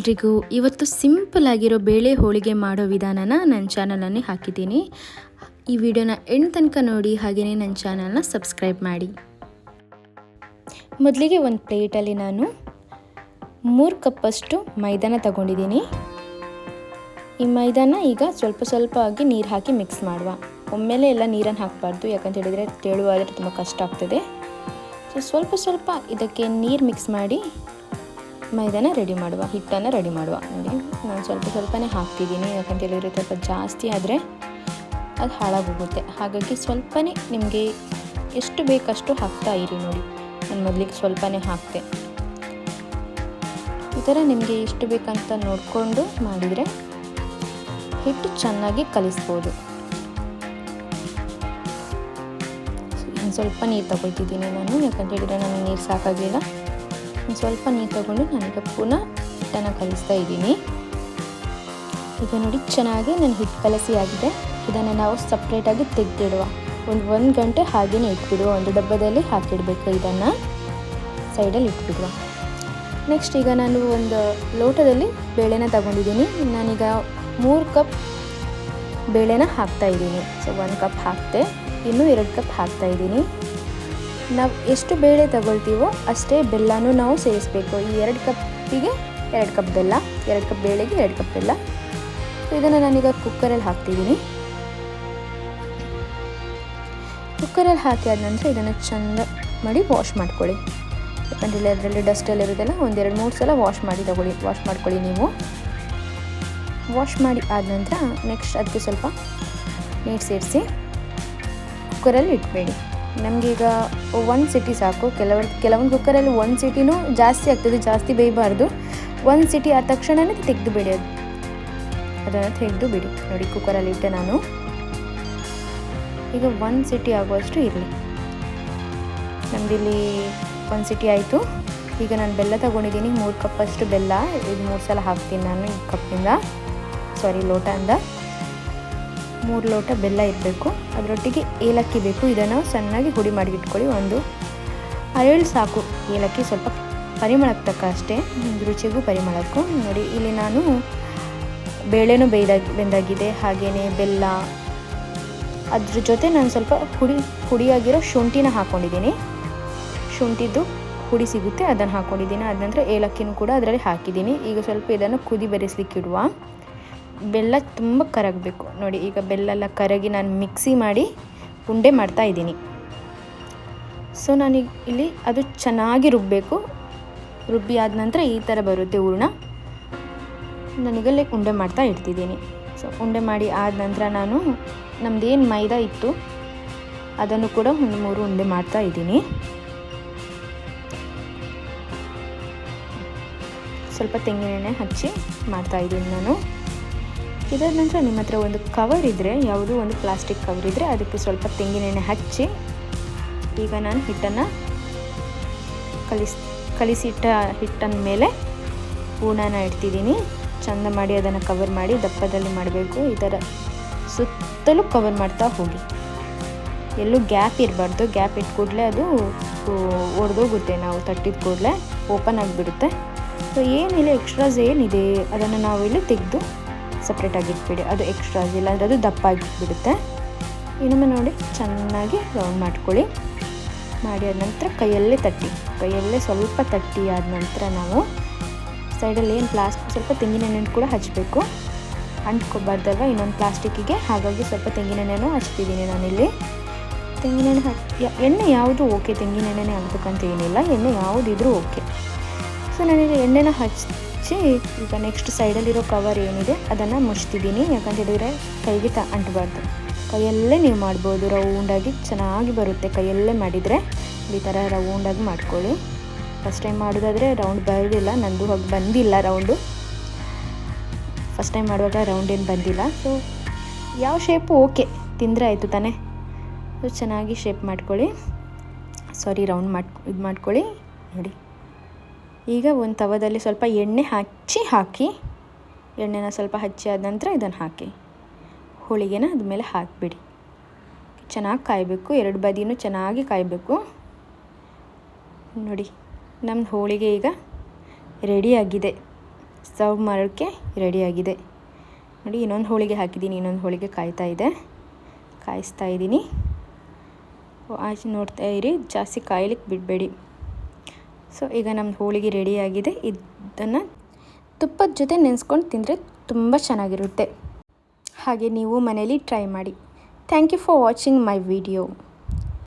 ಎಲ್ರಿಗೂ ಇವತ್ತು ಸಿಂಪಲ್ ಆಗಿರೋ ಬೇಳೆ ಹೋಳಿಗೆ ಮಾಡೋ ವಿಧಾನನ ನನ್ನ ಚಾನಲಲ್ಲಿ ಹಾಕಿದ್ದೀನಿ. ಈ ವಿಡಿಯೋನ ಎಂಡ್ ತನಕ ನೋಡಿ, ಹಾಗೆಯೇ ನನ್ನ ಚಾನಲ್ನ ಸಬ್ಸ್ಕ್ರೈಬ್ ಮಾಡಿ. ಮೊದಲಿಗೆ ಒಂದು ಪ್ಲೇಟಲ್ಲಿ ನಾನು 3 ಕಪ್ಪಷ್ಟು ಮೈದಾನ ತಗೊಂಡಿದ್ದೀನಿ. ಈ ಮೈದಾನ ಈಗ ಸ್ವಲ್ಪ ಸ್ವಲ್ಪ ಆಗಿ ನೀರು ಹಾಕಿ ಮಿಕ್ಸ್ ಮಾಡುವ. ಒಮ್ಮೆಲೆ ಎಲ್ಲ ನೀರನ್ನು ಹಾಕಬಾರ್ದು, ಯಾಕಂತ ಹೇಳಿದರೆ ತೆಳುವಾದರೆ ತುಂಬ ಕಷ್ಟ ಆಗ್ತದೆ. ಸೊ ಸ್ವಲ್ಪ ಸ್ವಲ್ಪ ಇದಕ್ಕೆ ನೀರು ಮಿಕ್ಸ್ ಮಾಡಿ ಮೈದಾನ ರೆಡಿ ಮಾಡುವ, ಹಿಟ್ಟನ್ನು ರೆಡಿ ಮಾಡುವ. ನೋಡಿ, ನಾನು ಸ್ವಲ್ಪ ಸ್ವಲ್ಪನೇ ಹಾಕ್ತಿದ್ದೀನಿ, ಯಾಕಂತ ಹೇಳಿದರೆ ಸ್ವಲ್ಪ ಜಾಸ್ತಿ ಆದರೆ ಅದು ಹಾಳಾಗೋಗುತ್ತೆ. ಹಾಗಾಗಿ ಸ್ವಲ್ಪನೇ ನಿಮಗೆ ಎಷ್ಟು ಬೇಕಷ್ಟು ಹಾಕ್ತಾ ಇರಿ. ನೋಡಿ, ನಾನು ಮೊದಲಿಗೆ ಸ್ವಲ್ಪನೇ ಹಾಕ್ತೆ. ಈ ಥರ ನಿಮಗೆ ಎಷ್ಟು ಬೇಕಂತ ನೋಡಿಕೊಂಡು ಮಾಡಿದರೆ ಹಿಟ್ಟು ಚೆನ್ನಾಗಿ ಕಲಿಸ್ಬೋದು. ಇನ್ನು ಸ್ವಲ್ಪ ನೀರು ತಗೊಳ್ತಿದ್ದೀನಿ ನಾನು, ಯಾಕಂತ ಹೇಳಿದರೆ ನನಗೆ ನೀರು ಸಾಕಾಗಲಿಲ್ಲ. ಸ್ವಲ್ಪ ನೀರು ತಗೊಂಡು ನಾನೀಗ ಪುನಃ ಹಿಟ್ಟನ್ನು ಕಲಿಸ್ತಾ ಇದ್ದೀನಿ. ಈಗ ನೋಡಿ, ಚೆನ್ನಾಗಿ ನಾನು ಹಿಟ್ಟು ಕಲಸಿ ಆಗಿದೆ. ಇದನ್ನು ನಾವು ಸಪ್ರೇಟಾಗಿ ತೆಗೆದಿಡುವ. ಒಂದು ಗಂಟೆ ಹಾಗೆಯೇ ಇಟ್ಬಿಡುವ. ಒಂದು ಡಬ್ಬದಲ್ಲಿ ಹಾಕಿಡಬೇಕು. ಇದನ್ನು ಸೈಡಲ್ಲಿ ಇಟ್ಬಿಡುವ. ನೆಕ್ಸ್ಟ್ ಈಗ ನಾನು ಒಂದು ಲೋಟದಲ್ಲಿ ಬೇಳೆನ ತಗೊಂಡಿದ್ದೀನಿ. ನಾನೀಗ 3 ಕಪ್ ಬೇಳೆನ ಹಾಕ್ತಾಯಿದ್ದೀನಿ. ಸೊ 1 ಕಪ್ ಹಾಕ್ತೆ, ಇನ್ನೂ 2 ಕಪ್ ಹಾಕ್ತಾಯಿದ್ದೀನಿ. ನಾವು ಎಷ್ಟು ಬೇಳೆ ತಗೊಳ್ತೀವೋ ಅಷ್ಟೇ ಬೆಲ್ಲನೂ ನಾವು ಸೇರಿಸಬೇಕು. ಈ 2 ಕಪ್ಪಿಗೆ 2 ಕಪ್ ಬೆಲ್ಲ, 2 ಕಪ್ ಬೇಳೆಗೆ 2 ಕಪ್ ಬೆಲ್ಲ. ಸೊ ಇದನ್ನು ನಾನೀಗ ಕುಕ್ಕರಲ್ಲಿ ಹಾಕ್ತಿದ್ದೀನಿ. ಕುಕ್ಕರಲ್ಲಿ ಹಾಕಿ ಆದ ನಂತರ ಇದನ್ನು ಚೆಂದ ಮಾಡಿ ವಾಶ್ ಮಾಡ್ಕೊಳ್ಳಿ. ಯಾಕಂದರೆ ಅದರಲ್ಲಿ ಡಸ್ಟೆಲ್ಲ ಇರೋದೆಲ್ಲ 1-2-3 ಸಲ ವಾಶ್ ಮಾಡ್ಕೊಳ್ಳಿ ನೀವು. ವಾಶ್ ಮಾಡಿ ಆದ ನಂತರ ನೆಕ್ಸ್ಟ್ ಅದಕ್ಕೆ ಸ್ವಲ್ಪ ನೀರು ಸೇರಿಸಿ ಕುಕ್ಕರಲ್ಲಿ ಇಟ್ಬೇಡಿ. ನಮಗೀಗ 1 ಸಿಟಿ ಸಾಕು. ಕೆಲವೊಂದು ಕುಕ್ಕರಲ್ಲಿ 1 ಸಿಟಿನೂ ಜಾಸ್ತಿ ಆಗ್ತದೆ, ಜಾಸ್ತಿ ಬೇಯಬಾರ್ದು. 1 ಸಿಟಿ ಆದ ತಕ್ಷಣವೇ ತೆಗೆದು ಬಿಡಿ, ಅದನ್ನು ತೆಗೆದು ಬಿಡಿ. ನೋಡಿ, ಕುಕ್ಕರಲ್ಲಿ ಇಟ್ಟೆ ನಾನು. ಈಗ 1 ಸಿಟಿ ಆಗುವಷ್ಟು ಇರಲಿ. ನಮ್ಮದಿಲ್ಲಿ 1 ಸಿಟಿ ಆಯಿತು. ಈಗ ನಾನು ಬೆಲ್ಲ ತಗೊಂಡಿದ್ದೀನಿ, 3 ಕಪ್ಪಷ್ಟು ಬೆಲ್ಲ. ಇದು 3 ಸಲ ಹಾಕ್ತೀನಿ ನಾನು ಈ ಕಪ್ಪಿಂದ, ಲೋಟದಿಂದ. 3 ಲೋಟ ಬೆಲ್ಲ ಇರಬೇಕು. ಅದರೊಟ್ಟಿಗೆ ಏಲಕ್ಕಿ ಬೇಕು. ಇದನ್ನು ಚೆನ್ನಾಗಿ ಹುಡಿ ಮಾಡಿ ಇಟ್ಕೊಳ್ಳಿ. ಒಂದು ಅರಳು ಸಾಕು ಏಲಕ್ಕಿ, ಸ್ವಲ್ಪ ಪರಿಮಳಕ್ಕೆ ತಕ್ಕ ಅಷ್ಟೇ, ರುಚಿಗೂ ಪರಿಮಳಕ್ಕೂ. ನೋಡಿ, ಇಲ್ಲಿ ನಾನು ಬೇಳೆನೂ ಬೆಂದಾಗಿದೆ, ಹಾಗೆಯೇ ಬೆಲ್ಲ. ಅದ್ರ ಜೊತೆ ನಾನು ಸ್ವಲ್ಪ ಹುಡಿಯಾಗಿರೋ ಶುಂಠಿನ ಹಾಕ್ಕೊಂಡಿದ್ದೀನಿ. ಶುಂಠಿದ್ದು ಹುಡಿ ಸಿಗುತ್ತೆ, ಅದನ್ನು ಹಾಕ್ಕೊಂಡಿದ್ದೀನಿ. ಅದ ನಂತರ ಏಲಕ್ಕಿನೂ ಕೂಡ ಅದರಲ್ಲಿ ಹಾಕಿದ್ದೀನಿ. ಈಗ ಸ್ವಲ್ಪ ಇದನ್ನು ಕುದಿ ಬೆರೆಸ್ಲಿಕ್ಕೆ ಇಡುವ. ಬೆಲ್ಲ ತುಂಬ ಕರಗಬೇಕು. ನೋಡಿ, ಈಗ ಬೆಲ್ಲ ಎಲ್ಲ ಕರಗಿ ನಾನು ಮಿಕ್ಸಿ ಮಾಡಿ ಉಂಡೆ ಮಾಡ್ತಾ ಇದ್ದೀನಿ. ಸೊ ನಾನು ಇಲ್ಲಿ ಅದು ಚೆನ್ನಾಗಿ ರುಬ್ಬಬೇಕು. ರುಬ್ಬಿ ಆದ ನಂತರ ಈ ಥರ ಬರುತ್ತೆ ಹೂರಣ. ನಾನೀಗಲ್ಲೇ ಉಂಡೆ ಮಾಡ್ತಾ ಇಡ್ತಿದ್ದೀನಿ. ಸೊ ಉಂಡೆ ಮಾಡಿ ಆದ ನಂತರ ನಾನು ನಮ್ಮದೇನು ಮೈದಾ ಇತ್ತು ಅದನ್ನು ಕೂಡ 3 ಉಂಡೆ ಮಾಡ್ತಾ ಇದ್ದೀನಿ. ಸ್ವಲ್ಪ ತೆಂಗಿನೆಣ್ಣೆ ಹಚ್ಚಿ ಮಾಡ್ತಾಯಿದ್ದೀನಿ ನಾನು. ಇದಾದ ನಂತರ ನಿಮ್ಮ ಹತ್ರ ಒಂದು ಕವರ್ ಇದ್ದರೆ, ಯಾವುದೋ ಒಂದು ಪ್ಲಾಸ್ಟಿಕ್ ಕವರ್ ಇದ್ದರೆ ಅದಕ್ಕೆ ಸ್ವಲ್ಪ ತೆಂಗಿನೆಣ್ಣೆ ಹಚ್ಚಿ ಈಗ ನಾನು ಹಿಟ್ಟನ್ನು ಕಲಿಸಿಟ್ಟ ಹಿಟ್ಟನ ಮೇಲೆ ಹೂರ್ಣನ ಇಡ್ತಿದ್ದೀನಿ. ಚೆಂದ ಮಾಡಿ ಅದನ್ನು ಕವರ್ ಮಾಡಿ ದಪ್ಪದಲ್ಲಿ ಮಾಡಬೇಕು. ಈ ಥರ ಸುತ್ತಲೂ ಕವರ್ ಮಾಡ್ತಾ ಹೋಗಿ. ಎಲ್ಲೂ ಗ್ಯಾಪ್ ಇರಬಾರ್ದು. ಗ್ಯಾಪ್ ಇಟ್ಟ ಕೂಡಲೇ ಅದು ಒಡೆದೋಗುತ್ತೆ. ನಾವು ತಟ್ಟಿದ ಕೂಡಲೇ ಓಪನ್ ಆಗಿಬಿಡುತ್ತೆ. ಸೊ ಏನಿಲ್ಲ, ಎಕ್ಸ್ಟ್ರಾಸ್ ಏನಿದೆ ಅದನ್ನು ನಾವು ಇಲ್ಲಿ ತೆಗೆದು ಸಪ್ರೇಟಾಗಿ ಇಟ್ಬಿಡಿ. ಅದು ಎಕ್ಸ್ಟ್ರಾಸ್ ಇಲ್ಲ ಅಂದರೆ ಅದು ದಪ್ಪ ಆಗಿಬಿಡುತ್ತೆ. ಇನ್ನೊಮ್ಮೆ ನೋಡಿ, ಚೆನ್ನಾಗಿ ರೌಂಡ್ ಮಾಡ್ಕೊಳ್ಳಿ. ಮಾಡಿ ಆದ ನಂತರ ಕೈಯಲ್ಲೇ ಸ್ವಲ್ಪ ತಟ್ಟಿ ಆದ ನಂತರ ನಾವು ಸೈಡಲ್ಲಿ ಏನು ಸ್ವಲ್ಪ ತೆಂಗಿನೆಣ್ಣೆ ಕೂಡ ಹಚ್ಚಬೇಕು. ಅಂಟ್ಕೋಬಾರ್ದಲ್ವ ಇನ್ನೊಂದು ಪ್ಲಾಸ್ಟಿಕ್ಕಿಗೆ. ಹಾಗಾಗಿ ಸ್ವಲ್ಪ ತೆಂಗಿನೆಣ್ಣೆನೂ ಹಚ್ತಿದ್ದೀನಿ ನಾನಿಲ್ಲಿ. ತೆಂಗಿನೆಣ್ಣೆ ಎಣ್ಣೆ ಯಾವುದು ಓಕೆ, ತೆಂಗಿನೆಣ್ಣೆನೇ ಆಗಬೇಕಂತ ಏನಿಲ್ಲ, ಎಣ್ಣೆ ಯಾವುದಿದ್ರೂ ಓಕೆ. ಸೊ ನಾನೀಗ ಎಣ್ಣೆನ ಹಚ್ಚಿ ಈಗ ನೆಕ್ಸ್ಟ್ ಸೈಡಲ್ಲಿರೋ ಕವರ್ ಏನಿದೆ ಅದನ್ನು ಮುಚ್ತಿದ್ದೀನಿ. ಯಾಕಂತ ಹೇಳಿದರೆ ಕೈಗೆ ಅಂಟಬಾರ್ದು. ಕೈಯಲ್ಲೇ ನೀವು ಮಾಡ್ಬೋದು. ರೌಂಡಾಗಿ ಚೆನ್ನಾಗಿ ಬರುತ್ತೆ ಕೈಯಲ್ಲೇ ಮಾಡಿದರೆ. ಈ ಥರ ರೌಂಡಾಗಿ ಮಾಡ್ಕೊಳ್ಳಿ. ಫಸ್ಟ್ ಟೈಮ್ ಮಾಡೋದಾದರೆ ರೌಂಡ್ ಬರೋದಿಲ್ಲ. ನಂದು ಹೋಗಿ ಬಂದಿಲ್ಲ ರೌಂಡು. ಫಸ್ಟ್ ಟೈಮ್ ಮಾಡುವಾಗ ರೌಂಡ್ ಏನು ಬಂದಿಲ್ಲ. ಸೊ ಯಾವ ಶೇಪು ಓಕೆ, ತಿಂದರೆ ಆಯಿತು ತಾನೇ. ಸೊ ಚೆನ್ನಾಗಿ ಶೇಪ್ ಮಾಡ್ಕೊಳ್ಳಿ. ರೌಂಡ್ ಮಾಡ್ಕೊಳ್ಳಿ. ನೋಡಿ, ಈಗ ಒಂದು ತವದಲ್ಲಿ ಸ್ವಲ್ಪ ಎಣ್ಣೆ ಹಾಕಿ ಎಣ್ಣೆನ ಸ್ವಲ್ಪ ಹಚ್ಚಿ ಆದ ನಂತರ ಇದನ್ನು ಹಾಕಿ ಹೋಳಿಗೆನ ಅದ್ಮೇಲೆ ಹಾಕಿಬಿಡಿ. ಚೆನ್ನಾಗಿ ಕಾಯಬೇಕು. 2 ಬದಿನೂ ಚೆನ್ನಾಗಿ ಕಾಯಬೇಕು. ನೋಡಿ, ನಮ್ಮ ಹೋಳಿಗೆ ಈಗ ರೆಡಿಯಾಗಿದೆ. ಸರ್ವ್ ಮಾಡೋಕ್ಕೆ ರೆಡಿಯಾಗಿದೆ ನೋಡಿ. ಇನ್ನೊಂದು ಹೋಳಿಗೆ ಹಾಕಿದ್ದೀನಿ, ಇನ್ನೊಂದು ಹೋಳಿಗೆ ಕಾಯಿಸ್ತಾ ಇದ್ದೀನಿ. ಆಚೆ ನೋಡ್ತಾ ಇರಿ, ಜಾಸ್ತಿ ಕಾಯ್ಲಿಕ್ಕೆ ಬಿಡಬೇಡಿ. ಸೊ ಈಗ ನಮ್ಮ ಹೋಳಿಗೆ ರೆಡಿಯಾಗಿದೆ. ಇದನ್ನು ತುಪ್ಪದ ಜೊತೆ ನೆನೆಸ್ಕೊಂಡು ತಿಂದರೆ ತುಂಬ ಚೆನ್ನಾಗಿರುತ್ತೆ. ಹಾಗೆ ನೀವು ಮನೇಲಿ ಟ್ರೈ ಮಾಡಿ. Thank you for watching my video.